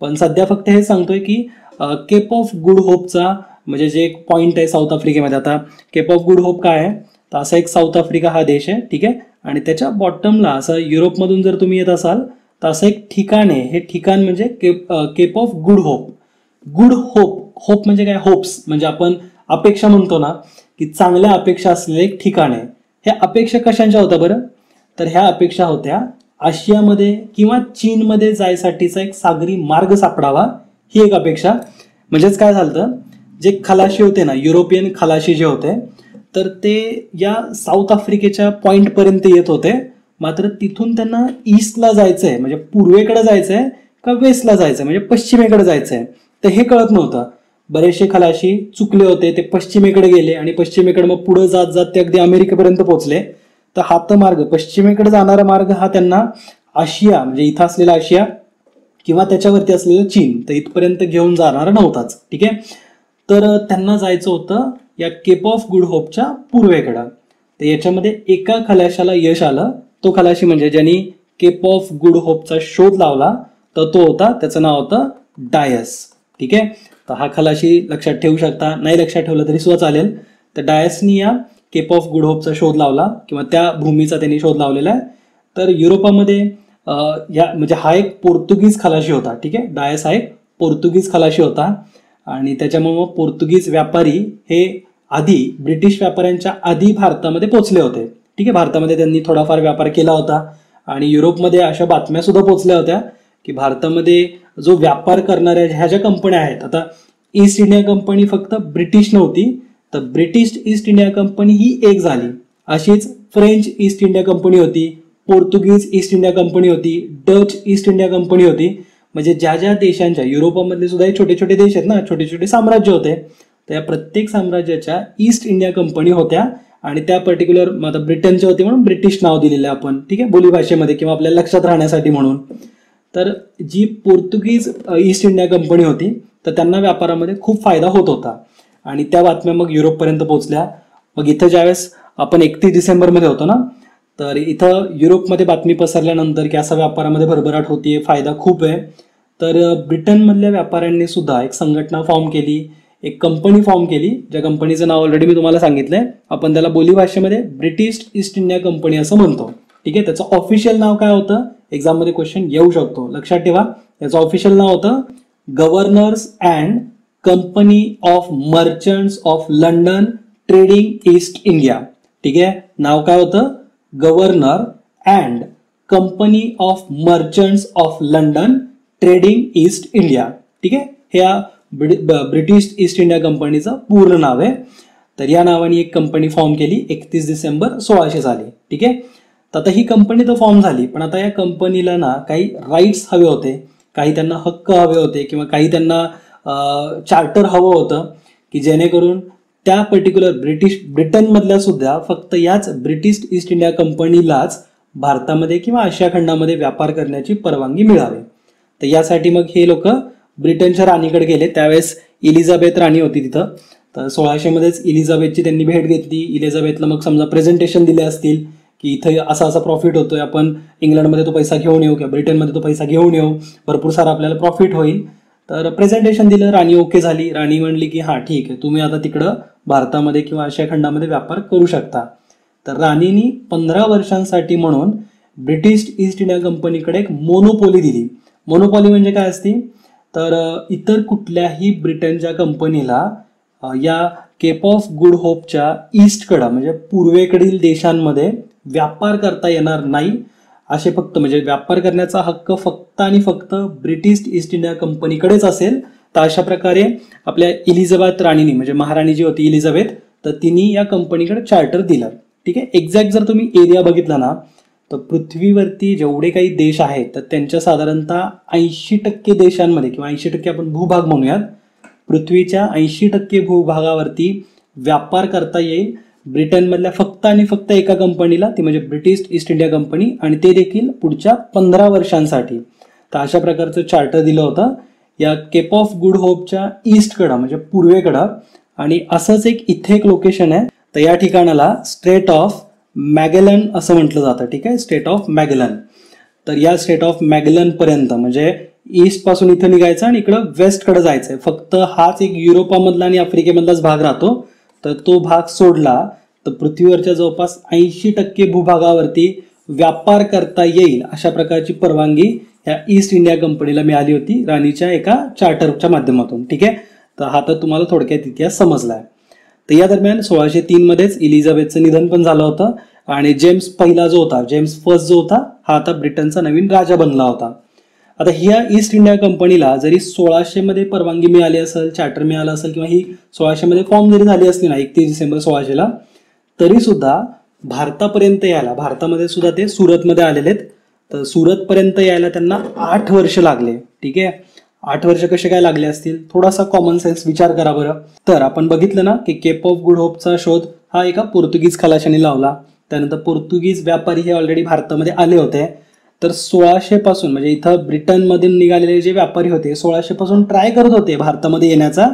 पण सध्या फक्त हे सांगतोय की केप ऑफ गुड होपचा म्हणजे जे एक पॉईंट आहे साऊथ आफ्रिकेमध्ये. आता केप ऑफ गुड होप काय आहे, तर असा एक साऊथ आफ्रिका हा देश आहे, ठीक आहे. आणि त्याच्या बॉटमला असं युरोपमधून जर तुम्ही येत असाल तर असं एक ठिकाण आहे. हे ठिकाण म्हणजे Cape of Good Hope. Good Hope, hope म्हणजे काय, होप्स म्हणजे आपण अपेक्षा म्हणतो ना, की चांगल्या अपेक्षा असलेले एक ठिकाण आहे. ह्या अपेक्षा कशांच्या होत्या बरं, तर ह्या अपेक्षा होत्या आशियामध्ये किंवा चीनमध्ये जायसाठीचा एक सागरी मार्ग सापडावा, ही एक अपेक्षा. म्हणजेच काय झालं, जे खलाशी होते ना, युरोपियन खलाशी जे होते, तर ते या साऊथ आफ्रिकेच्या पॉइंट पर्यंत येत होते. मात्र तिथून त्यांना ईस्टला जायचंय म्हणजे पूर्वेकडे जायचंय का वेस्टला जायचंय म्हणजे पश्चिमेकडे जायचंय, तर हे कळत नव्हतं. बरेचसे खलाशी चुकले होते, ते पश्चिमेकडे गेले आणि पश्चिमेकडे मग पुढे जात जात ते अगदी अमेरिकेपर्यंत पोहोचले. तर हा तर मार्ग, पश्चिमेकडे जाणारा मार्ग हा त्यांना आशिया म्हणजे इथं असलेला आशिया किंवा त्याच्यावरती असलेलं चीन तर इथपर्यंत घेऊन जाणारा नव्हताच, ठीक आहे. तर त्यांना जायचं होतं या केप ऑफ गुड होपच्या पूर्वेकडं. तर याच्यामध्ये एका खलाशाला यश आलं. तो खलाशी म्हणजे ज्यांनी केप ऑफ गुड होपचा शोध लावला तर तो होता, त्याचं नाव होतं डायस, ठीक आहे. तर हा खलाशी लक्षात ठेवू शकता, नाही लक्षात ठेवलं तरी सुद्धा चालेल. तर डायसनी या केप ऑफ गुड होपचा शोध लावला किंवा त्या भूमीचा त्यांनी शोध लावलेला आहे. तर युरोपामध्ये या म्हणजे हा एक पोर्तुगीज खलाशी होता, ठीक आहे. डायस हा एक पोर्तुगीज खलाशी होता आणि त्याच्यामुळे पोर्तुगीज व्यापारी हे आधी ब्रिटिश व्यापाऱ्यांच्या आधी भारतामध्ये पोहोचले होते, ठीक आहे. भारतामध्ये त्यांनी थोडाफार व्यापार केला होता आणि युरोपमध्ये अशा बातम्या सुद्धा पोहोचल्या होत्या की भारतामध्ये जो व्यापार करणाऱ्या ह्या ज्या कंपन्या आहेत, आता ईस्ट इंडिया कंपनी फक्त ब्रिटिश नव्हती, तर ब्रिटिश ईस्ट इंडिया कंपनी ही एक झाली. अशीच फ्रेंच ईस्ट इंडिया कंपनी होती, पोर्तुगीज ईस्ट इंडिया कंपनी होती, डच ईस्ट इंडिया कंपनी होती. म्हणजे ज्या ज्या देशांच्या, युरोपामधले सुद्धा छोटे छोटे देश आहेत ना, छोटे छोटे साम्राज्य होते, तर या प्रत्येक साम्राज्याच्या ईस्ट इंडिया कंपनी होत्या आणि त्या पर्टिक्युलर आता ब्रिटनच्या होती म्हणून ब्रिटिश नाव दिलेलं आहे आपण, ठीक आहे, बोलीभाषेमध्ये किंवा आपल्याला लक्षात राहण्यासाठी म्हणून. तर जी पोर्तुगीज ईस्ट इंडिया कंपनी होती तर त्यांना व्यापारामध्ये खूप फायदा होत होता आणि त्या बातम्या मग युरोपपर्यंत पोहोचल्या. मग इथं ज्यावेळेस आपण 31 डिसेंबरमध्ये होतो ना, तर इथं युरोपमध्ये बातमी पसरल्यानंतर की असा व्यापारामध्ये भरभराट होतीये, फायदा खूप आहे. तर ब्रिटनमधल्या व्यापाऱ्यांनी सुद्धा एक संघटना फॉर्म केली, एक कंपनी फॉर्म केली, ज्या कंपनीचं नाव ऑलरेडी मी तुम्हाला सांगितलंय. आपण त्याला बोलीभाषेमध्ये ब्रिटिश ईस्ट इंडिया कंपनी असं म्हणतो, ठीक आहे. त्याचं ऑफिशियल नाव काय होतं, एक्झाममध्ये क्वेश्चन येऊ शकतो, लक्षात ठेवा. याचं ऑफिशियल नाव होतं governor's and company of merchants of London trading east India, ठीक आहे. नाव काय होतं, governor and company of merchants of London trading east India, ठीक आहे. ह्या ब्रिटिश ईस्ट इंडिया कंपनीचं पूर्ण नाव आहे. तर या नावाने एक कंपनी फॉर्म केली 31 डिसेंबर 1600 साली, ठीक आहे. तर आता ही कंपनी तर फॉर्म झाली, पण आता या कंपनीला ना काही राईट्स हवे होते, काही त्यांना हक्क हवे होते किंवा काही त्यांना चार्टर हवं होतं की जेणेकरून त्या पर्टिक्युलर ब्रिटनमधल्या सुद्धा फक्त याच ब्रिटिश ईस्ट इंडिया कंपनीलाच भारतामध्ये किंवा आशिया खंडामध्ये व्यापार करण्याची परवानगी मिळावी. तर यासाठी मग हे लोक ब्रिटनच्या राणीकडे गेले. त्यावेळेस इलिझाबेथ राणी होती तिथं. तर 1600 मध्येच इलिझाबेथची त्यांनी भेट घेतली. इलिझाबेथला मग समजा प्रेझेंटेशन दिले असतील की इथं असा असा प्रॉफिट होतोय, आपण इंग्लंडमध्ये तो पैसा घेऊन येऊ किंवा ब्रिटनमध्ये तो पैसा घेऊन येऊ, भरपूर सारा आपल्याला प्रॉफिट होईल. तर प्रेझेंटेशन दिलं, राणी ओके झाली. राणी म्हणली की हां ठीक आहे, तुम्ही आता तिकडं भारतामध्ये किंवा आशिया खंडामध्ये व्यापार करू शकता. तर राणीनी 15 वर्षांसाठी म्हणून ब्रिटिश ईस्ट इंडिया कंपनीकडे एक मोनोपॉली दिली. मोनोपॉली म्हणजे काय असते, तर इतर कुठल्याही ब्रिटनच्या कंपनीला या केप ऑफ गुड होपच्या ईस्टकडं म्हणजे पूर्वेकडील देशांमध्ये व्यापार करता येणार नाही, असे फक्त म्हणजे व्यापार करण्याचा हक्क फक्त आणि फक्त ब्रिटिश ईस्ट इंडिया कंपनीकडेच असेल. तर अशा प्रकारे आपल्या इलिझाबेथ राणीने म्हणजे महाराणी जी होती इलिझाबेथ, तर तिने या कंपनीकडे चार्टर दिलं. ठीक आहे. एक्झॅक्ट जर तुम्ही एरिया बघितला ना तर पृथ्वीवरती जेवढे काही देश आहेत तर त्यांच्या साधारणतः 80% देशांमध्ये किंवा 80% आपण भूभाग म्हणूयात, पृथ्वीच्या 80% भूभागावरती व्यापार करता येईल ब्रिटनमधल्या फक्त आणि फक्त एका कंपनीला, ती म्हणजे ब्रिटिश ईस्ट इंडिया कंपनी, आणि ते देखील पुढच्या 15 वर्षांसाठी. तर अशा प्रकारचं चार्टर दिलं होतं या केप ऑफ गुड होपच्या ईस्टकडं म्हणजे पूर्वेकडं. आणि असंच इथे एक लोकेशन आहे. तर या ठिकाणाला स्ट्रेट ऑफ मॅगेलन असं म्हटलं जातं. ठीक आहे, स्ट्रेट ऑफ मॅगेलन. तर या स्ट्रेट ऑफ मॅगेलन पर्यंत म्हणजे ईस्ट पासून इथं निघायचं आणि इकडं वेस्टकडे जायचंय. फक्त हाच एक युरोपामधला आणि आफ्रिकेमधलाच भाग राहतो. तर तो भाग सोडला तर पृथ्वीवरच्या जवळपास 80% भूभागावरती व्यापार करता येईल अशा प्रकारची परवानगी या ईस्ट इंडिया कंपनीला मिळाली होती राणीच्या एका चार्टरच्या माध्यमातून. ठीक आहे. तर हा तर तुम्हाला थोडक्यात इतिहास समजलाय. तर या दरम्यान 1603 मध्येच इलिझाबेथचं निधन पण झालं होतं आणि जेम्स पहिला जो होता, जेम्स फर्स्ट जो होता, हा आता ब्रिटनचा नवीन राजा बनला होता. आता ह्या ईस्ट इंडिया कंपनीला जरी 1600 मध्ये परवानगी मिळाली असेल, चार्टर मिळालं असेल किंवा ही 1600 मध्ये फॉर्म जरी झाली असली ना 31 डिसेंबर 1600ला, तरी सुद्धा भारतापर्यंत यायला, भारतामध्ये सुद्धा ते सुरतमध्ये आलेले आहेत. तर सुरतपर्यंत यायला त्यांना 8 वर्ष लागले. ठीक आहे. 8 वर्ष कसे काय लागले असतील, थोडासा कॉमन सेन्स विचार करा बरं. तर आपण बघितलं ना की केप ऑफ गुड होपचा शोध हा एका पोर्तुगीज खलाशाने लावला. त्यानंतर पोर्तुगीज व्यापारी हे ऑलरेडी भारतामध्ये आले होते. तर 1600 पासून म्हणजे इथं ब्रिटनमधून निघालेले जे व्यापारी होते 1600 पासून ट्राय करत होते भारतामध्ये येण्याचा,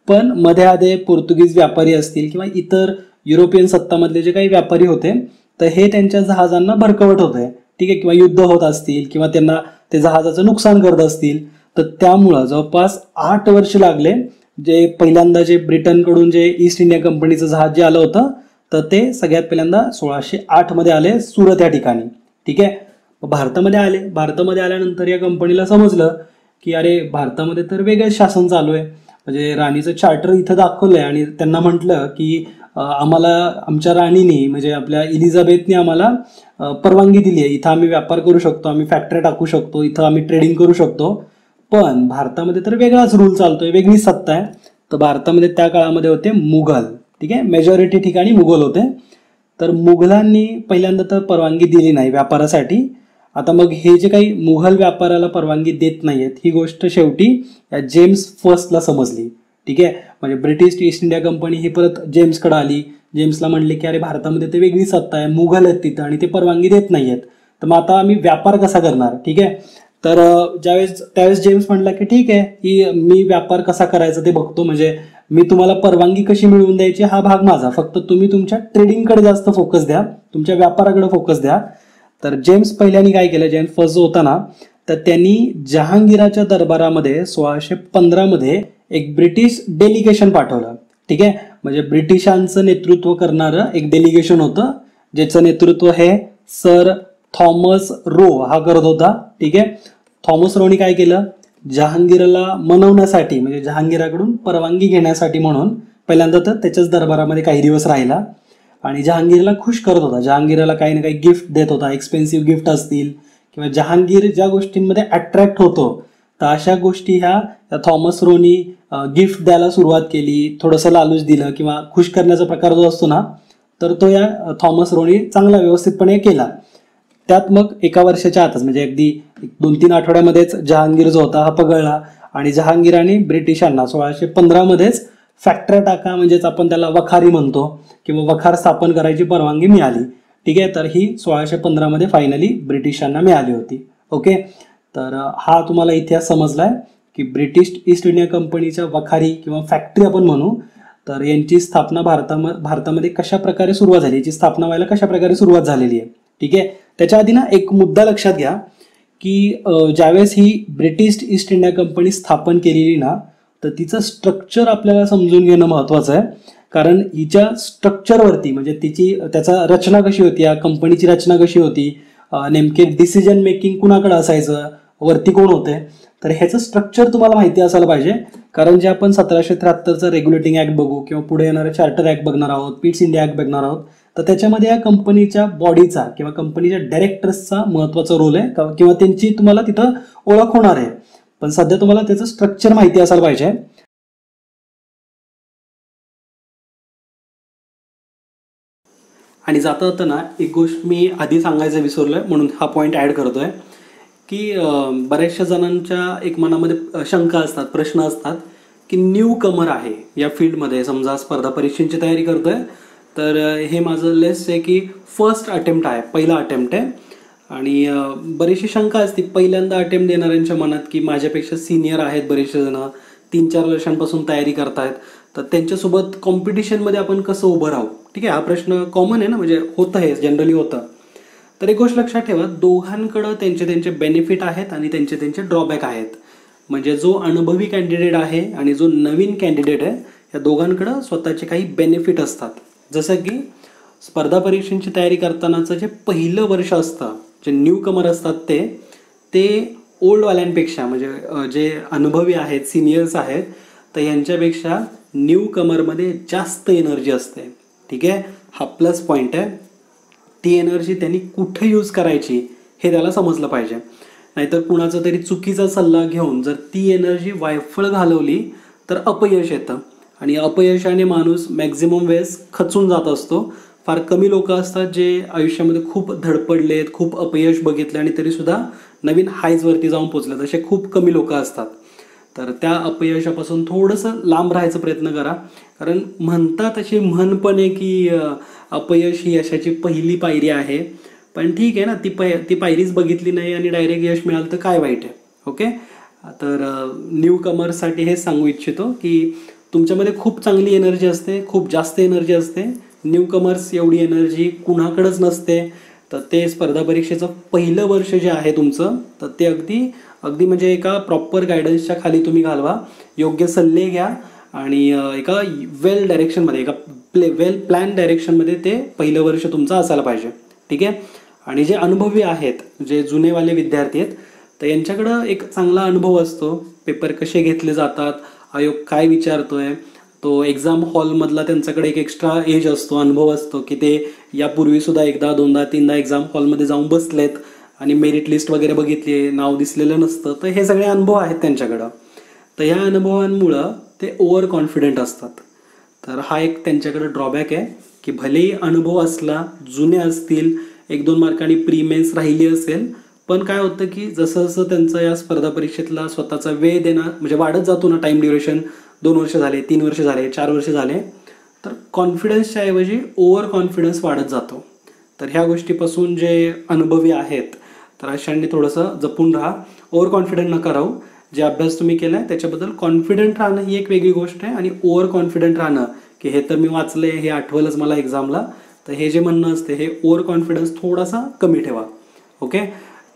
पण मध्ये आधे पोर्तुगीज व्यापारी असतील किंवा इतर युरोपियन सत्तामधले जे काही व्यापारी होते तर हे त्यांच्या जहाजांना भरकवत होते. ठीक आहे. किंवा युद्ध होत असतील किंवा त्यांना ते जहाजाचं नुकसान करत असतील. तर त्यामुळं जवळपास 8 वर्ष लागले. जे पहिल्यांदा जे ब्रिटनकडून जे ईस्ट इंडिया कंपनीचं जहाज जे आलं होतं तर ते सगळ्यात पहिल्यांदा 1608 मध्ये आले सुरत या ठिकाणी. ठीक आहे. भारतामध्ये आले. भारतामध्ये आल्यानंतर या कंपनीला समजलं की अरे भारतामध्ये तर वेगळंच शासन चालू आहे. म्हणजे राणीचं चार्टर इथं दाखवलंय आणि त्यांना म्हटलं की आम्हाला आमच्या राणीने म्हणजे आपल्या इलिझाबेथने आम्हाला परवानगी दिली आहे, इथं आम्ही व्यापार करू शकतो, आम्ही फॅक्टरी टाकू शकतो, इथं आम्ही ट्रेडिंग करू शकतो. पण भारतामध्ये तर वेगळाच रूल चालतोय, वेगळी सत्ता आहे. तर भारतामध्ये त्या काळामध्ये होते मुघल. ठीक आहे. मेजॉरिटी ठिकाणी मुघल होते. तर मुघलांनी पहिल्यांदा तर परवानगी दिली नाही व्यापारासाठी. आता मग हे जे काही मुघल व्यापाराला परवानगी देत नाहीयेत ही गोष्ट शेवटी या जेम्स फर्स्टला समजली. ठीक आहे. म्हणजे ब्रिटिश ईस्ट इंडिया कंपनी ही परत जेम्सकडे आली. जेम्सला म्हणले की अरे भारतामध्ये ते वेगळी सत्ता आहे, मुघल आहेत तिथं आणि ते परवानगी देत नाहीयेत, तर मग आता आम्ही व्यापार कसा करणार. ठीक आहे. तर त्यावेळेस जेम्स म्हणला की ठीक आहे की मी व्यापार कसा करायचा ते बघतो, म्हणजे मी तुम्हाला परवानगी कशी मिळवून द्यायची हा भाग माझा, फक्त तुम्ही तुमच्या ट्रेडिंगकडे जास्त फोकस द्या, तुमच्या व्यापाराकडे फोकस द्या. तर जेम्स पहिल्याने काय केलं, जेम्स फर्स्ट जो होता ना तर त्यांनी जहांगीराच्या दरबारामध्ये 1615 मध्ये एक ब्रिटिश डेलिगेशन पाठवलं. ठीक आहे. म्हणजे ब्रिटिशांचं नेतृत्व करणारं एक डेलिगेशन होतं ज्याचं नेतृत्व हे सर थॉमस रो हा करत होता. ठीक आहे. थॉमस रोनी काय केलं, जहांगीरला मनवण्यासाठी म्हणजे जहांगीराकडून परवानगी घेण्यासाठी म्हणून पहिल्यांदा तर त्याच्याच दरबारामध्ये काही दिवस राहिला आणि जहांगीरला खुश करत होता. जहांगीरला काही ना काही गिफ्ट देत होता, एक्सपेन्सिव्ह गिफ्ट असतील किंवा जहांगीर ज्या गोष्टींमध्ये अट्रॅक्ट होतो तर अशा गोष्टी ह्या थॉमस रोनी गिफ्ट द्यायला सुरुवात केली, थोडंसं लालूच दिलं किंवा खुश करण्याचा प्रकार जो असतो ना तर तो या थॉमस रोनी चांगला व्यवस्थितपणे केला. त्यात मग एका वर्षाच्या आतच म्हणजे अगदी 2-3 आठवड्यामध्येच जहांगीर जो होता हा पगळला आणि जहांगीराने ब्रिटिशांना 1615 मध्येच फॅक्टरी टाका म्हणजेच आपण त्याला वखारी म्हणतो किंवा वखार स्थापन करायची परवानगी मिळाली. ठीक आहे. तर ही 1615 मध्ये फायनली ब्रिटिशांना मिळाली होती. ओके. तर हा तुम्हाला इतिहास समजलाय की ब्रिटिश ईस्ट इंडिया कंपनीच्या वखारी किंवा फॅक्टरी आपण म्हणू तर यांची स्थापना भारतामध्ये कशा प्रकारे सुरुवात झाली, याची स्थापना व्हायला कशा प्रकारे सुरुवात झालेली आहे. ठीक आहे. त्याच्या आधी ना एक मुद्दा लक्षात घ्या की ज्यावेळेस ही ब्रिटिश ईस्ट इंडिया कंपनी स्थापन केलेली ना तर तिचं स्ट्रक्चर आपल्याला समजून घेणं महत्वाचं आहे. कारण हिच्या स्ट्रक्चरवरती म्हणजे त्याचा रचना कशी होती, या कंपनीची रचना कशी होती, नेमके डिसिजन मेकिंग कुणाकडे असायचं, वरती कोण होते, तर ह्याचं स्ट्रक्चर तुम्हाला माहिती असायला पाहिजे. कारण जे आपण 1773चं रेग्युलेटिंग ऍक्ट बघू किंवा पुढे येणारे चार्टर ऍक्ट बघणार आहोत, पीट्स इंडिया ऍक्ट बघणार आहोत, तर त्याच्यामध्ये या कंपनीच्या बॉडीचा किंवा कंपनीच्या डायरेक्टर्सचा महत्त्वाचा रोल आहे किंवा त्यांची तुम्हाला तिथं ओळख होणार आहे. पण सध्या तुम्हाला त्याचं स्ट्रक्चर माहिती असायला पाहिजे. आणि जाता जाताना एक गोष्ट मी आधी सांगायचं विसरलोय म्हणून हा पॉईंट ॲड करतोय की बऱ्याचशा जणांच्या एक मनामध्ये शंका असतात, प्रश्न असतात की न्यू कमर आहे या फील्डमध्ये, समजा स्पर्धा परीक्षांची तयारी करतोय तर हे माझं लेस आहे की फर्स्ट अटेम्प्ट आहे, पहिला अटेम्प्ट आहे. आणि बरीचशी शंका असते पहिल्यांदा अटेम्प्ट देणाऱ्यांच्या मनात की माझ्यापेक्षा सिनियर आहेत बरेचसे जण, 3-4 वर्षांपासून तयारी करतायत, तर त्यांच्यासोबत कॉम्पिटिशनमध्ये आपण कसं उभं राहू. ठीक आहे, हा प्रश्न कॉमन आहे ना, म्हणजे होतं, हे जनरली होतं. तर एक गोष्ट लक्षात ठेवा, दोघांकडं त्यांचे त्यांचे बेनिफिट आहेत आणि त्यांचे त्यांचे ड्रॉबॅक आहेत. म्हणजे जो अनुभवी कॅन्डिडेट आहे आणि जो नवीन कॅन्डिडेट आहे या दोघांकडं स्वतःचे काही बेनिफिट असतात. जसं की स्पर्धा परीक्षांची तयारी करतानाचं जे पहिलं वर्ष असतं, जे न्यू कमर असतात ते ओल्डवाल्यांपेक्षा, म्हणजे जे अनुभवी आहेत, सिनियर्स आहेत, तर यांच्यापेक्षा न्यू कमरमध्ये जास्त एनर्जी असते. ठीक आहे, हा प्लस पॉईंट आहे. ती एनर्जी त्यांनी कुठे यूज करायची हे त्याला समजलं पाहिजे. नाहीतर कुणाचा तरी चुकीचा सल्ला घेऊन जर ती एनर्जी वायफळ घालवली तर अपयश येतं आणि अपयशाने माणूस मॅक्झिमम वेळेस खचून जात असतो. फार कमी लोक असतात जे आयुष्यामध्ये खूप धडपडलेत, खूप अपयश बघितले आणि तरीसुद्धा नवीन हायजवरती जाऊन पोचलेत, असे खूप कमी लोक असतात. तर त्या अपयशापासून थोडंसं लांब राहायचा प्रयत्न करा. कारण म्हणतात अशी म्हण पण आहे की अपयश ही यशाची पहिली पायरी आहे. पण ठीक आहे ना, ती पायरीच बघितली नाही आणि डायरेक्ट यश मिळालं तर काय वाईट आहे. ओके, तर न्यू कमर्ससाठी हेच सांगू इच्छितो की तुमच्यामध्ये खूप चांगली एनर्जी असते, खूप जास्त एनर्जी असते. न्यू कमर्स एवढी एनर्जी कुणाकडेच नसते. तर ते स्पर्धा परीक्षेचं पहिलं वर्ष जे आहे तुमचं, तर ते अगदी म्हणजे एका प्रॉपर गायडन्सच्या खाली तुम्ही घालवा, योग्य सल्ले घ्या आणि एका वेल डायरेक्शनमध्ये, एका वेल प्लॅन डायरेक्शनमध्ये ते पहिलं वर्ष तुमचं असायला पाहिजे. ठीक आहे, आणि जे अनुभवी आहेत, जे जुनेवाले विद्यार्थी आहेत, तर यांच्याकडं एक चांगला अनुभव असतो. पेपर कसे घेतले जातात, आयोग काय विचारतोय, तो एक्झाम हॉलमधला त्यांच्याकडे एक एक्स्ट्रा एज असतो, अनुभव असतो की ते यापूर्वीसुद्धा 1दा 2दा 3दा एक्झाम हॉलमध्ये जाऊन बसलेत आणि मेरिट लिस्ट वगैरे बघितली, नाव दिसलेलं नसतं. तर हे सगळे अनुभव आहेत त्यांच्याकडं. तर ह्या अनुभवांमुळं ते ओव्हर कॉन्फिडंट असतात. तर हा एक त्यांच्याकडे ड्रॉबॅक आहे की भलेही अनुभव असला, जुने असतील, 1-2 मार्कांनी प्री मेन्स राहिली असेल, पण काय होतं की जसं जसं त्यांचा या स्पर्धा परीक्षेतला स्वतःचा वेळ देणं म्हणजे वाढत जातो ना, टाईम ड्युरेशन 2 वर्ष झाले, 3 वर्ष झाले, 4 वर्ष झाले, तर कॉन्फिडन्सच्या ऐवजी ओव्हर कॉन्फिडन्स वाढत जातो. तर ह्या गोष्टीपासून जे अनुभवी आहेत तर अशांनी थोडंसं जपून राहा, ओव्हर कॉन्फिडंट नका राहू. जे अभ्यास तुम्ही केलाय त्याच्याबद्दल कॉन्फिडंट राहणं ही एक वेगळी गोष्ट आहे आणि ओव्हर कॉन्फिडंट राहणं की हे तर मी वाचलंय, हे आठवलंच मला एक्झामला, तर हे जे म्हणणं असते हे ओव्हर कॉन्फिडन्स थोडासा कमी ठेवा. ओके,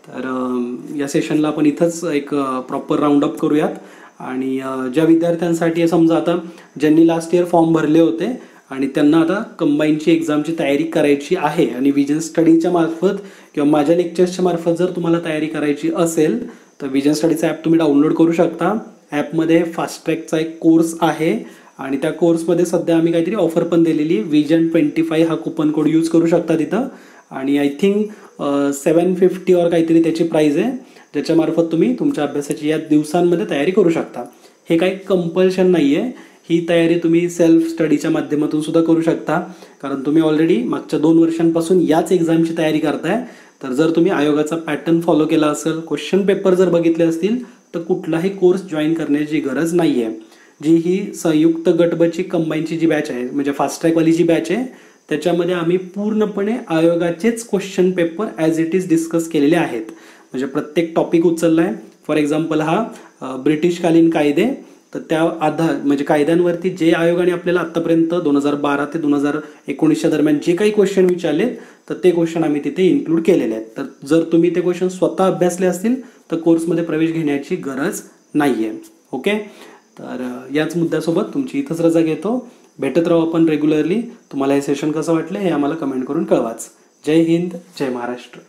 तर या सेशनला आपण इथंच एक प्रॉपर राऊंड अप करूयात. आणि ज्या विद्यार्थ्यांसाठी समजा आता ज्यांनी लास्ट इयर फॉर्म भरले होते आणि त्यांना आता कंबाईनची एक्झामची तयारी करायची आहे आणि विजन स्टडीच्या मार्फत किंवा माझ्या लेक्चर्सच्या मार्फत जर तुम्हाला तयारी करायची असेल तर विजन स्टडीचा ॲप तुम्ही डाउनलोड करू शकता. ॲपमध्ये फास्ट ट्रॅकचा एक कोर्स आहे आणि त्या कोर्समध्ये सध्या आम्ही काहीतरी ऑफर पण दिलेली आहे. विजन 25 हा कुपन कोड यूज करू शकता तिथं आणि आय थिंक 750 और काहीतरी त्याची प्राईज आहे, ज्याच्यामार्फत तुम्ही तुमच्या अभ्यासाची या दिवसांमध्ये तयारी करू शकता. हे काही कंपल्शन नाही आहे, ही तयारी तुम्ही सेल्फ स्टडीच्या माध्यमातून सुद्धा करू शकता. कारण तुम्ही ऑलरेडी मागच्या 2 वर्षांपासून याच एक्झामची तयारी करताय. तर जर तुम्ही आयोगाचा पॅटर्न फॉलो केला असेल, क्वेश्चन पेपर जर बघितले असतील, तर कुठलाही कोर्स जॉईन करण्याची गरज नाही आहे. जी ही संयुक्त गट ब ची कंबाईनची जी बॅच आहे, म्हणजे फास्ट ट्रॅकवाली जी बॅच आहे, त्याच्यामध्ये आम्ही पूर्णपणे आयोगाचेच question paper as it is discuss केलेले आहेत. म्हणजे प्रत्येक टॉपिक उचलला आहे. फॉर एक्झाम्पल हा ब्रिटिशकालीन कायदे, तर त्या आधार म्हणजे कायद्यांवरती जे आयोगाने आपल्याला आत्तापर्यंत 2012 ते 2019 दरम्यान जे काही क्वेश्चन विचारले तर ते क्वेश्चन आम्ही तिथे इन्क्लूड केलेले आहेत. तर जर तुम्ही ते क्वेश्चन स्वतः अभ्यासले असतील तर कोर्समध्ये प्रवेश घेण्याची गरज नाही आहे. ओके, तर याच मुद्द्यासोबत तुमची इथंच रजा घेतो. भेटत राहू आपण रेग्युलरली. तुम्हाला हे सेशन कसं वाटलं हे आम्हाला कमेंट करून कळवाच. जय हिंद, जय महाराष्ट्र.